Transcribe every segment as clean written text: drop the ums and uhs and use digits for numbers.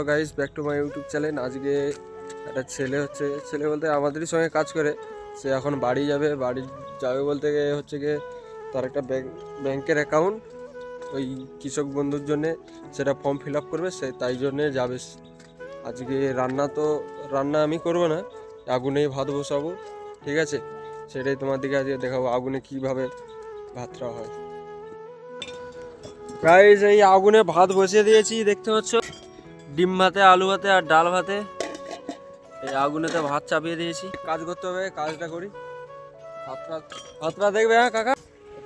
Guys, back to my YouTube channel. আজকে একটা ছেলে বলতে আমাদেরই সঙ্গে কাজ করে। সে এখন বাড়ি যাবে বলতে গিয়ে হচ্ছে গিয়ে তার একটা ব্যাংকের অ্যাকাউন্ট ওই কৃষক বন্ধুর জন্যে সেটা ফর্ম ফিল আপ করবে, সে তাই জন্যে যাবে। আজকে রান্না আমি করবো না, আগুনেই ভাত বসাবো, ঠিক আছে? সেটাই তোমাদেরকে আজকে দেখাবো আগুনে কীভাবে ভাতটা হয়। গাইস, এই আগুনে ভাত বসিয়ে দিয়েছি, দেখতে পাচ্ছ। ডিম ভাতে, আলু ভাতে আর ডাল ভাতে। এই আগুনেতে ভাত চাপিয়ে দিয়েছি। কাজ করতে হবে, কাজটা করি। ভাতটা দেখবে, হ্যাঁ কাকা?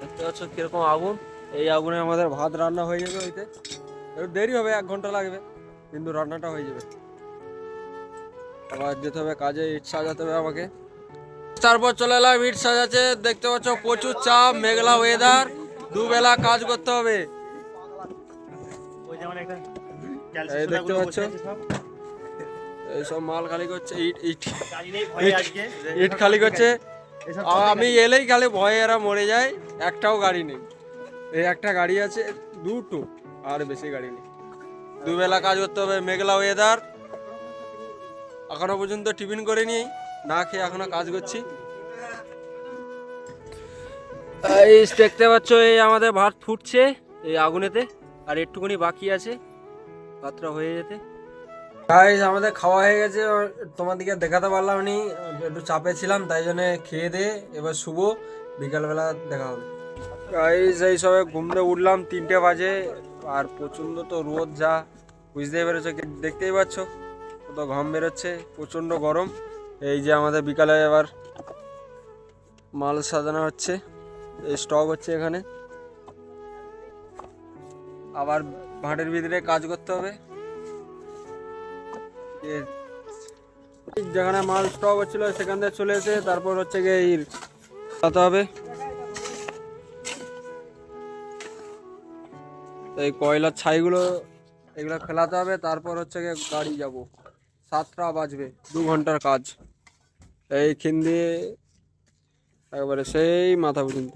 দেখতে পাচ্ছ কিরকম আগুন। এই আগুনে আমাদের ভাত রান্না হয়ে যাবে। হইতে একটু দেরি হবে, 1 ঘন্টা লাগবে, কিন্তু রান্নাটা হয়ে যাবে। আবার যেতে হবে কাজে, ইট সাজাতে হবে আমাকে। তারপর চলে এলাম ইট সাজাতে। দেখতে পাচ্ছ প্রচুর চাপ, মেঘলা ওয়েদার, দুবেলা কাজ করতে হবে। এই দেখতে পাচ্ছ এইসব মাল খালি করছে, ইট খালি করছে। আমি এলেই খালি ভয়ে এরা মরে যায়। একটাও গাড়ি নেই, এই একটা গাড়ি আছে, দুটো, আর বেশি গাড়ি নেই। দুবেলা কাজ করতে হবে, মেঘলা ওয়েদার। এখনো পর্যন্ত টিফিন করে নিই, না খেয়ে এখনো কাজ করছি। এই দেখতে পাচ্ছ, এই আমাদের ভাত ফুটছে এই আগুনেতে, আর একটুখানি বাকি আছে ভাতটা হয়ে যেতে। গাইস, আমাদের খাওয়া হয়ে গেছে, তোমাদেরকে দেখাতে পারলাম নি, একটু চাপে ছিলাম, তাই জন্য খেয়ে দিয়ে এবার শুভ, বিকালবেলা দেখা হবে। গাইস, এই সবে ঘুম থেকে উঠলাম, 3টে বাজে, আর প্রচণ্ড তো রোদ, যা বুঝতেই পেরেছো, দেখতেই পাচ্ছ কত ঘাম বেরোচ্ছে, প্রচণ্ড গরম। এই যে আমাদের বিকালে এবার মাল সাজানো হচ্ছে, স্টক হচ্ছে এখানে, আবার ভাটের ভিতরে কাজ করতে হবে। যেখানে মাল স্টক হচ্ছিল সেখান থেকে চলে এসে তারপর হচ্ছে গিয়ে যেতে হবে। এই কয়লার ছাইগুলো এগুলো ফেলাতে হবে, তারপর হচ্ছে গিয়ে গাড়ি যাব। 7টা বাজবে, 2 ঘন্টার কাজ। এইখান দিয়ে একবারে সেই মাথা পর্যন্ত।